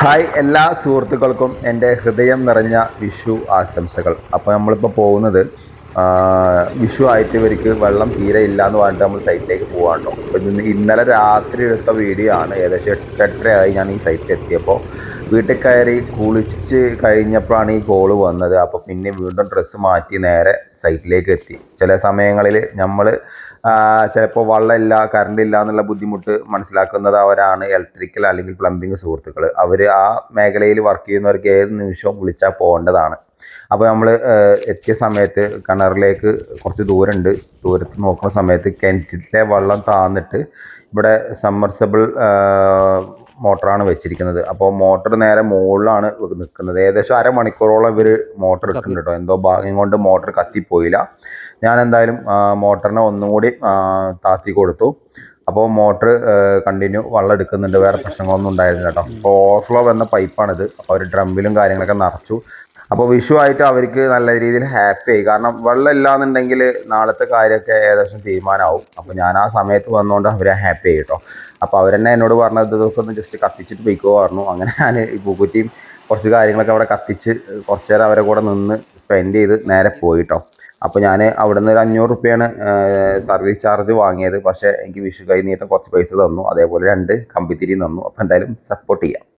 Hi എല്ലാ സുഹൃത്തുക്കൾക്കും എൻ്റെ ഹൃദയം നിറഞ്ഞ വിഷു ആശംസകൾ. അപ്പോൾ നമ്മളിപ്പോൾ പോകുന്നത് വിഷു ആയിട്ട് ഇവർക്ക് വെള്ളം തീരെ ഇല്ല എന്ന് പറഞ്ഞിട്ട് നമ്മൾ സൈറ്റിലേക്ക് പോകാണ്ടോ. അപ്പോൾ ഇന്നലെ രാത്രി എടുത്ത വീഡിയോ ആണ്. ഏകദേശം 8:30 ഞാൻ ഈ സൈറ്റിൽ എത്തിയപ്പോൾ. വീട്ടിൽ കയറി കുളിച്ച് കഴിഞ്ഞപ്പോഴാണ് ഈ കോള് വന്നത്. അപ്പോൾ പിന്നെ വീണ്ടും ഡ്രസ്സ് മാറ്റി നേരെ സൈറ്റിലേക്ക് എത്തി. ചില സമയങ്ങളിൽ നമ്മൾ ചിലപ്പോൾ വെള്ളമില്ല, കറണ്ട് ഇല്ല എന്നുള്ള ബുദ്ധിമുട്ട് മനസ്സിലാക്കുന്നത് അവരാണ്, ഇലക്ട്രിക്കൽ അല്ലെങ്കിൽ പ്ലംബിങ് സുഹൃത്തുക്കൾ. അവർ ആ മേഖലയിൽ വർക്ക് ചെയ്യുന്നവർക്ക് ഏത് നിമിഷവും വിളിച്ചാൽ പോകേണ്ടതാണ്. അപ്പോൾ നമ്മൾ എത്തിയ സമയത്ത് കിണറിലേക്ക് കുറച്ച് ദൂരമുണ്ട്. ദൂരത്ത് നോക്കുന്ന സമയത്ത് കിണറ്റിലെ വെള്ളം താന്നിട്ട് ഇവിടെ സമ്മർസബിൾ മോട്ടറാണ് വെച്ചിരിക്കുന്നത്. അപ്പോൾ മോട്ടർ നേരെ മുകളിലാണ് നിൽക്കുന്നത്. ഏകദേശം അരമണിക്കൂറോളം ഇവർ മോട്ടർ ഇട്ടിട്ടുണ്ട് കേട്ടോ. എന്തോ ഭാഗ്യം കൊണ്ട് മോട്ടർ കത്തിപ്പോയില്ല. ഞാൻ എന്തായാലും മോട്ടറിനെ ഒന്നും കൂടി താത്തി കൊടുത്തു. അപ്പോൾ മോട്ടർ കണ്ടിന്യൂ വെള്ളം എടുക്കുന്നുണ്ട്. വേറെ പ്രശ്നങ്ങളൊന്നും ഉണ്ടായിരുന്നില്ല കേട്ടോ. അപ്പോൾ ഓവർഫ്ലോ വന്ന പൈപ്പാണിത്. അപ്പോൾ അവർ ഡ്രമ്മിലും കാര്യങ്ങളൊക്കെ നിറച്ചു. അപ്പോൾ വിഷു ആയിട്ട് അവർക്ക് നല്ല രീതിയിൽ ഹാപ്പി ആയി. കാരണം വെള്ളം ഇല്ലാന്നുണ്ടെങ്കിൽ നാളത്തെ കാര്യമൊക്കെ ഏകദേശം തീരുമാനമാവും. അപ്പോൾ ഞാൻ ആ സമയത്ത് വന്നുകൊണ്ട് അവരെ ഹാപ്പി ആയി കേട്ടോ. അപ്പോൾ അവരെന്നെ എന്നോട് പറഞ്ഞത് ഇതൊക്കെ ഒന്ന് ജസ്റ്റ് കത്തിച്ചിട്ട് പോയിക്കോ പറഞ്ഞു. അങ്ങനെ ഞാൻ ഈ പൂക്കുറ്റിയും കുറച്ച് കാര്യങ്ങളൊക്കെ അവിടെ കത്തിച്ച് കുറച്ച് നേരം അവരെ കൂടെ നിന്ന് സ്പെൻഡ് ചെയ്ത് നേരെ പോയിട്ടോ. അപ്പോൾ ഞാൻ അവിടെ നിന്ന് ഒരു 500 റുപ്യാണ് സർവീസ് ചാർജ് വാങ്ങിയത്. പക്ഷേ എനിക്ക് വിഷു കൈ നീട്ടം കുറച്ച് പൈസ തന്നു. അതേപോലെ 2 കമ്പിത്തിരി തന്നു. അപ്പോൾ എന്തായാലും സപ്പോർട്ട് ചെയ്യാം.